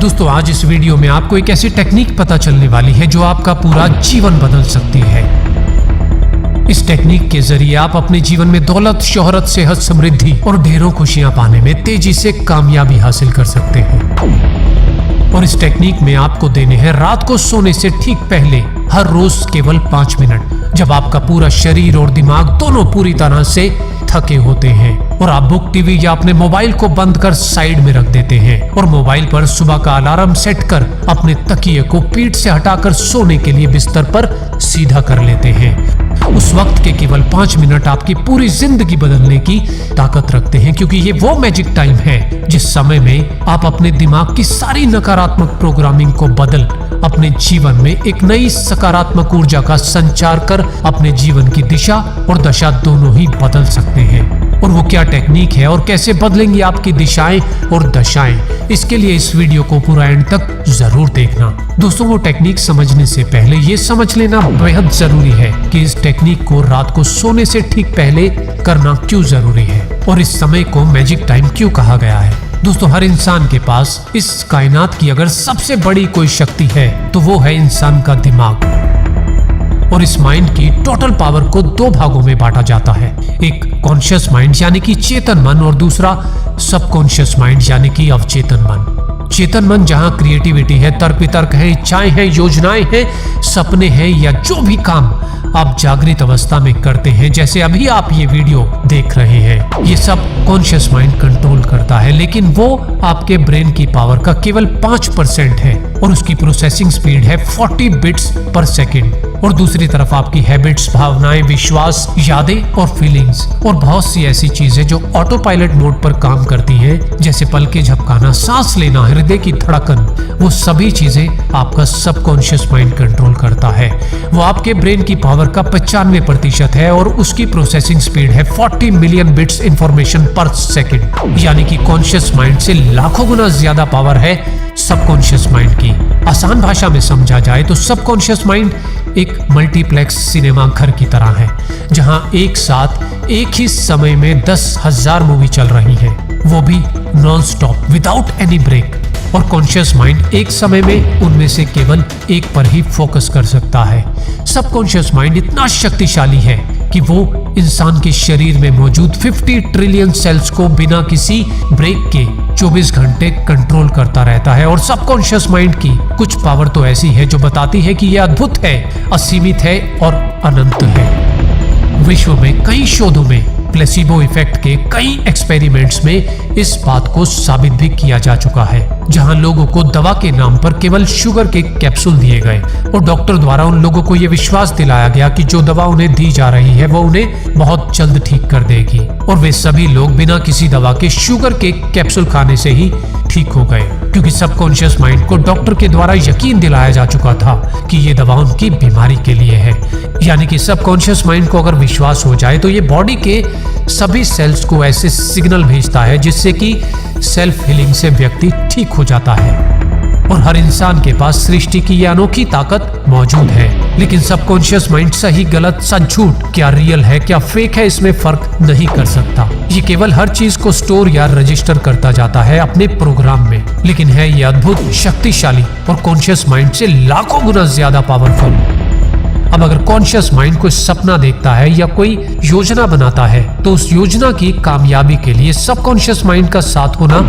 दोस्तों आज इस वीडियो में आपको एक ऐसी टेक्निक पता चलने वाली है जो आपका पूरा जीवन बदल सकती है। इस टेक्निक के जरिए आप अपने जीवन में दौलत, शोहरत, सेहत, समृद्धि और ढेरों खुशियां पाने में तेजी से कामयाबी हासिल कर सकते हैं। और इस टेक्निक में आपको देने हैं रात को सोने से ठीक पहले हर रोज केवल 5 मिनट, जब आपका पूरा शरीर और दिमाग दोनों पूरी तरह से थके होते हैं और आप बुक, टीवी या अपने मोबाइल को बंद कर साइड में रख देते हैं और मोबाइल पर सुबह का अलार्म सेट कर अपने तकिए को पीठ से हटाकर सोने के लिए बिस्तर पर सीधा कर लेते हैं। उस वक्त के केवल 5 मिनट आपकी पूरी जिंदगी बदलने की ताकत रखते हैं, क्योंकि ये वो मैजिक टाइम है जिस समय में आप अपने दिमाग की सारी नकारात्मक प्रोग्रामिंग को बदल अपने जीवन में एक नई सकारात्मक ऊर्जा का संचार कर अपने जीवन की दिशा और दशा दोनों ही बदल सकते हैं। और वो क्या टेक्निक है और कैसे बदलेंगी आपकी दिशाएं और दशाएं, इसके लिए इस वीडियो को पूरा एंड तक जरूर देखना। दोस्तों वो टेक्निक समझने से पहले ये समझ लेना बेहद जरूरी है कि इस टेक्निक को रात को सोने से ठीक पहले करना क्यों जरूरी है और इस समय को मैजिक टाइम क्यों कहा गया है। दोस्तों हर इंसान के पास इस कायनात की अगर सबसे बड़ी कोई शक्ति है तो वो है इंसान का दिमाग। और इस माइंड की टोटल पावर को 2 भागों में बांटा जाता है, एक कॉन्शियस माइंड यानी कि चेतन मन और दूसरा सबकॉन्शियस माइंड यानी कि अवचेतन मन। चेतन मन जहां क्रिएटिविटी है, तर्क वितर्क है, इच्छाएं हैं, योजनाएं हैं, सपने हैं या जो भी काम आप जागृत अवस्था में करते हैं, जैसे अभी आप ये वीडियो देख रहे हैं, ये सब कॉन्शियस माइंड कंट्रोल करता है। लेकिन वो आपके ब्रेन की पावर का केवल 5% है और उसकी प्रोसेसिंग स्पीड है 40 बिट्स पर सेकेंड। और दूसरी तरफ आपकी हैबिट्स, भावनाएं, विश्वास, यादें और फीलिंग्स और बहुत सी ऐसी चीजें जो ऑटो पायलट मोड पर काम करती हैं, जैसे पलके झपकाना, सांस लेना, हृदय की धड़कन, वो सभी चीजें आपका सबकॉन्शियस माइंड कंट्रोल करता है। वो आपके ब्रेन की पावर का 95% है और उसकी प्रोसेसिंग स्पीड है 40 मिलियन बिट्स इंफॉर्मेशन पर सेकेंड, यानी कि कॉन्शियस माइंड से लाखों गुना ज्यादा पावर है सबकॉन्शियस माइंड की। आसान भाषा में समझा जाए तो सबकॉन्शियस माइंड एक मल्टीप्लेक्स सिनेमा घर की तरह है, जहां एक साथ एक ही समय में 10,000 मूवी चल रही हैं, वो भी non stop without any break. और कॉन्शियस माइंड एक समय में उनमें से केवल एक पर ही फोकस कर सकता है। सबकॉन्शियस माइंड इतना शक्तिशाली है कि वो इंसान के शरीर में मौजूद 50 ट्रिलियन सेल्स को बिना किसी ब्रेक के 24 घंटे कंट्रोल करता रहता है। और सबकॉन्शियस माइंड की कुछ पावर तो ऐसी है जो बताती है कि यह अद्भुत है, असीमित है और अनंत है। विश्व में कई शोधों में, प्लेसिबो इफेक्ट के कई एक्सपेरिमेंट्स में इस बात को साबित भी किया जा चुका है, जहां लोगों को दवा के नाम पर केवल शुगर के कैप्सूल दिए गए और डॉक्टर द्वारा उन लोगों को यह विश्वास दिलाया गया कि जो दवा उन्हें दी जा रही है वो उन्हें बहुत जल्द ठीक कर देगी। और वे सभी लोग बिना किसी दवा के शुगर के कैप्सूल खाने से ही ठीक हो गए, क्योंकि सबकॉन्शियस माइंड को डॉक्टर के द्वारा यकीन दिलाया जा चुका था कि ये दवा उनकी बीमारी के लिए है। यानी कि सबकॉन्शियस माइंड को अगर विश्वास हो जाए तो ये बॉडी के सभी सेल्स को ऐसे सिग्नल भेजता है जिससे कि सेल्फ हीलिंग से व्यक्ति ठीक हो जाता है। और हर इंसान के पास सृष्टि की यह अनोखी ताकत मौजूद है, लेकिन सबकॉन्शियस माइंड सही, गलत, सच, झूठ, क्या रियल है, क्या फेक है, इसमें फर्क नहीं कर सकता। ये केवल हर चीज को स्टोर या रजिस्टर करता जाता है अपने प्रोग्राम में, लेकिन है ये अद्भुत, शक्तिशाली और कॉन्शियस माइंड से लाखों गुना ज्यादा पावरफुल। अब अगर कॉन्शियस माइंड कोई सपना देखता है या कोई योजना बनाता है तो उस योजना की कामयाबी के लिए सबकॉन्शियस माइंड का साथ होना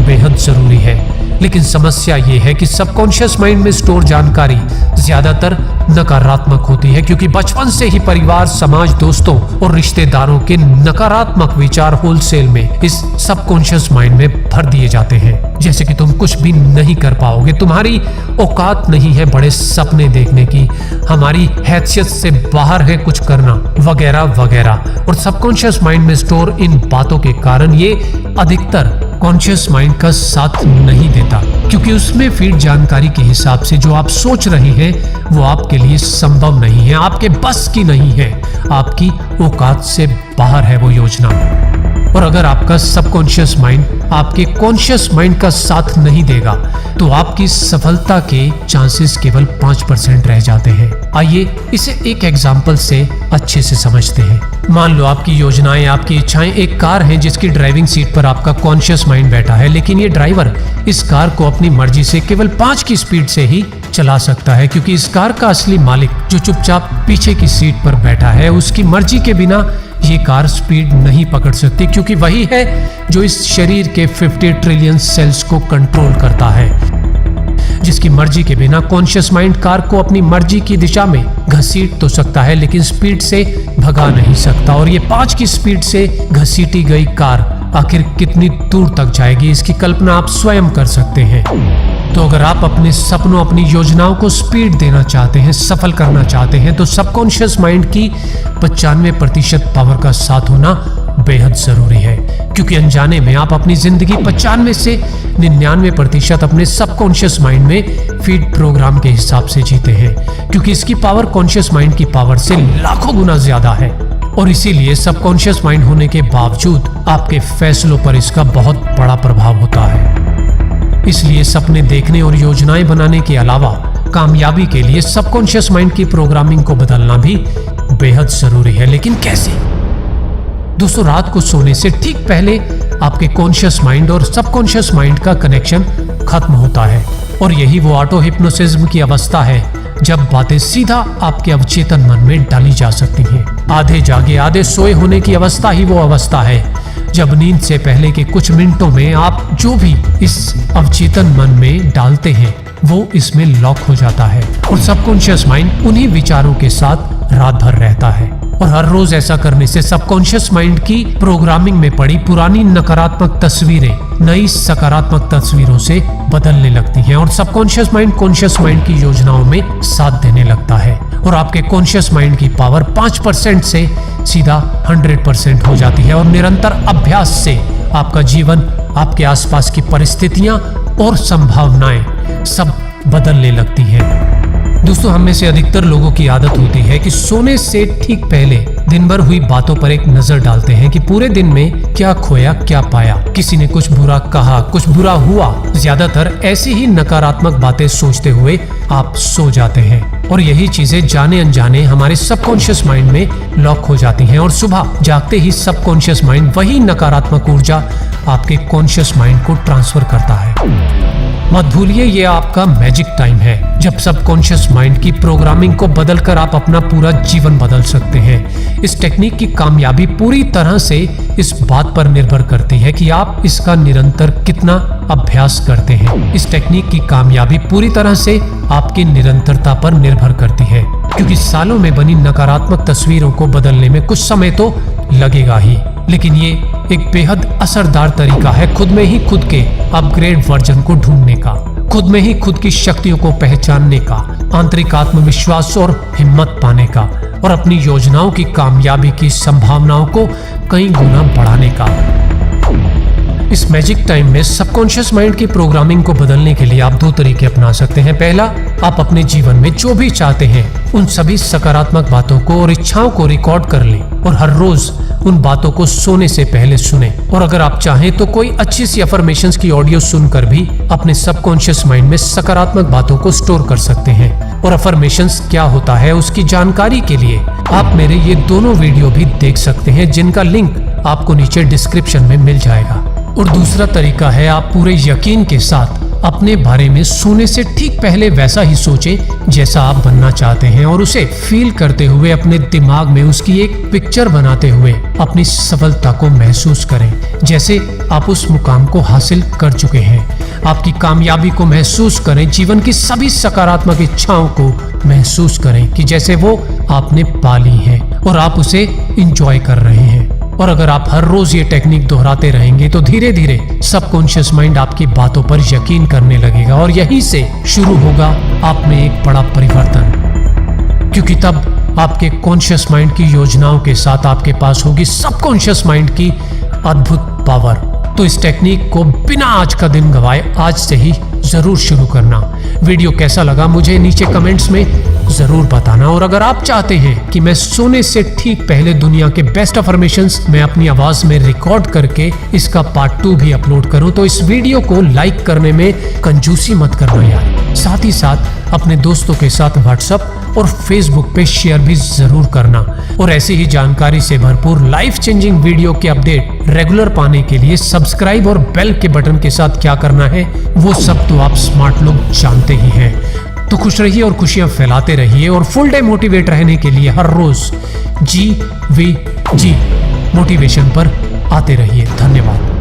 बेहद जरूरी है। लेकिन समस्या ये है कि सबकॉन्शियस माइंड में स्टोर जानकारी ज्यादातर नकारात्मक होती है, क्योंकि बचपन से ही परिवार, समाज, दोस्तों और रिश्तेदारों के नकारात्मक विचार होलसेल में इस सबकॉन्शियस माइंड में भर दिए जाते हैं, जैसे कि तुम कुछ भी नहीं कर पाओगे, तुम्हारी औकात नहीं है बड़े सपने देखने की, हमारी हैसियत से बाहर है कुछ करना, वगैरह वगैरह। और सबकॉन्शियस माइंड में स्टोर इन बातों के कारण ये अधिकतर कॉन्शियस माइंड का साथ नहीं देता, क्योंकि उसमें फीड जानकारी के हिसाब से जो आप सोच रहे हैं वो आपके लिए संभव नहीं है, आपके बस की नहीं है, आपकी औकात से बाहर है वो योजना। और अगर आपका सबकॉन्शियस माइंड आपके कॉन्शियस माइंड का साथ नहीं देगा तो आपकी सफलता के चांसेस केवल 5% रह जाते हैं। आइए इसे एक एग्जाम्पल से अच्छे से समझते हैं। मान लो आपकी योजनाएं, आपकी इच्छाएं एक कार है जिसकी ड्राइविंग सीट पर आपका कॉन्शियस माइंड बैठा है, लेकिन ये ड्राइवर इस कार को अपनी मर्जी से केवल 5 की स्पीड से ही चला सकता है, क्योंकि इस कार का असली मालिक जो चुपचाप पीछे की सीट पर बैठा है, उसकी मर्जी के बिना ये कार स्पीड नहीं पकड़ सकती, क्योंकि वही है जो इस शरीर के 50 ट्रिलियन सेल्स को कंट्रोल करता है, जिसकी मर्जी के बिना कॉन्शियस माइंड कार को अपनी मर्जी की दिशा में घसीट तो सकता है, लेकिन स्पीड से भगा नहीं सकता। और ये 5 की स्पीड से घसीटी गई कार आखिर कितनी दूर तक जाएगी, इसकी कल्पना आप स्वयं कर सकते हैं। तो अगर आप अपने सपनों, अपनी योजनाओं को स्पीड देना चाहते हैं, सफल करना चाहते हैं, तो सबकॉन्शियस माइंड की 95% पावर का साथ होना बेहद जरूरी है, क्योंकि अनजाने में आप अपनी जिंदगी 95 से 99% अपने सबकॉन्शियस माइंड में फीड प्रोग्राम के हिसाब से जीते हैं, क्योंकि इसकी पावर कॉन्शियस माइंड की पावर से लाखों गुना ज्यादा है। और इसीलिए सबकॉन्शियस माइंड होने के बावजूद आपके फैसलों पर इसका बहुत बड़ा प्रभाव होता है। इसलिए सपने देखने और योजनाएं बनाने के अलावा कामयाबी के लिए सबकॉन्शियस माइंड की प्रोग्रामिंग को बदलना भी बेहद जरूरी है। लेकिन कैसे? दोस्तों, रात को सोने से ठीक पहले आपके कॉन्शियस माइंड और सबकॉन्शियस माइंड का कनेक्शन खत्म होता है, और यही वो ऑटो हिप्नोसिज्म की अवस्था है जब बातें सीधा आपके अवचेतन मन में डाली जा सकती हैं। आधे जागे आधे सोए होने की अवस्था ही वो अवस्था है जब नींद से पहले के कुछ मिनटों में आप जो भी इस अवचेतन मन में डालते हैं वो इसमें लॉक हो जाता है, और सबकॉन्शियस माइंड उन्हीं विचारों के साथ रात भर रहता है। और हर रोज ऐसा करने से सबकॉन्शियस माइंड की प्रोग्रामिंग में पड़ी पुरानी नकारात्मक तस्वीरें नई सकारात्मक तस्वीरों से बदलने लगती हैं, और सबकॉन्शियस माइंड कॉन्शियस माइंड की योजनाओं में साथ देने लगता है, और आपके कॉन्शियस माइंड की पावर 5% से सीधा 100% हो जाती है। और निरंतर अभ्यास से आपका जीवन, आपके आसपास की परिस्थितियां और संभावनाएं सब बदलने लगती हैं। दोस्तों, हम में से अधिकतर लोगों की आदत होती है कि सोने से ठीक पहले दिन भर हुई बातों पर एक नजर डालते हैं कि पूरे दिन में क्या खोया क्या पाया, किसी ने कुछ बुरा कहा, कुछ बुरा हुआ। ज्यादातर ऐसी ही नकारात्मक बातें सोचते हुए आप सो जाते हैं, और यही चीजें जाने अनजाने हमारे सबकॉन्शियस माइंड में लॉक हो जाती हैं, और सुबह जागते ही सबकॉन्शियस माइंड वही नकारात्मक ऊर्जा आपके कॉन्शियस माइंड को ट्रांसफर करता है। मत भूलिए, ये आपका मैजिक टाइम है जब सबकॉन्शियस माइंड की प्रोग्रामिंग को बदलकर आप अपना पूरा जीवन बदल सकते हैं। इस टेक्निक की कामयाबी पूरी तरह से इस बात पर निर्भर करती है कि आप इसका निरंतर कितना अभ्यास करते हैं। इस टेक्निक की कामयाबी पूरी तरह से आपकी निरंतरता पर निर्भर करती है, क्योंकि सालों में बनी नकारात्मक तस्वीरों को बदलने में कुछ समय तो लगेगा ही, लेकिन ये एक बेहद असरदार तरीका है खुद में ही खुद के अपग्रेड वर्जन को ढूंढने का, खुद में ही खुद की शक्तियों को पहचानने का, आंतरिक आत्मविश्वास और हिम्मत पाने का, और अपनी योजनाओं की कामयाबी की संभावनाओं को कई गुना बढ़ाने का। इस मैजिक टाइम में सबकॉन्शियस माइंड की प्रोग्रामिंग को बदलने के लिए आप 2 तरीके अपना सकते हैं। पहला, आप अपने जीवन में जो भी चाहते हैं उन सभी सकारात्मक बातों को और इच्छाओं को रिकॉर्ड कर लें, और हर रोज उन बातों को सोने से पहले सुने। और अगर आप चाहें तो कोई अच्छी सी अफर्मेशंस की ऑडियो सुनकर भी अपने सबकॉन्शियस माइंड में सकारात्मक बातों को स्टोर कर सकते हैं। और अफर्मेशंस क्या होता है उसकी जानकारी के लिए आप मेरे ये दोनों वीडियो भी देख सकते हैं, जिनका लिंक आपको नीचे डिस्क्रिप्शन में मिल जाएगा। और दूसरा तरीका है, आप पूरे यकीन के साथ अपने बारे में सोने से ठीक पहले वैसा ही सोचें जैसा आप बनना चाहते हैं, और उसे फील करते हुए अपने दिमाग में उसकी एक पिक्चर बनाते हुए अपनी सफलता को महसूस करें, जैसे आप उस मुकाम को हासिल कर चुके हैं। आपकी कामयाबी को महसूस करें, जीवन की सभी सकारात्मक इच्छाओं को महसूस करें कि जैसे वो आपने पाली है और आप उसे एंजॉय कर रहे हैं। और अगर आप हर रोज ये टेक्निक दोहराते रहेंगे तो धीरे धीरे सबकॉन्शियस माइंड आपकी बातों पर यकीन करने लगेगा, और यहीं से शुरू होगा आप में एक बड़ा परिवर्तन, क्योंकि तब आपके कॉन्शियस माइंड की योजनाओं के साथ आपके पास होगी सबकॉन्शियस माइंड की अद्भुत पावर। तो इस टेक्निक को बिना आज का दिन गवाए आज से ही जरूर शुरू करना। वीडियो कैसा लगा मुझे नीचे कमेंट्स में जरूर बताना। और अगर आप चाहते हैं कि मैं सोने से ठीक पहले दुनिया के बेस्ट अफर्मेशंस मैं अपनी आवाज में रिकॉर्ड करके इसका पार्ट 2 भी अपलोड करूं, तो इस वीडियो को लाइक करने में कंजूसी मत करना यार। साथ ही साथ अपने दोस्तों के साथ व्हाट्सएप और फेसबुक पे शेयर भी जरूर करना। और ऐसी ही जानकारी से भरपूर लाइफ चेंजिंग वीडियो के अपडेट रेगुलर पाने के लिए सब्सक्राइब और बेल के बटन के साथ क्या करना है वो सब तो आप स्मार्ट लोग जानते ही हैं। तो खुश रहिए और खुशियां फैलाते रहिए और फुल डे मोटिवेट रहने के लिए हर रोज GVG मोटिवेशन पर आते रहिए। धन्यवाद।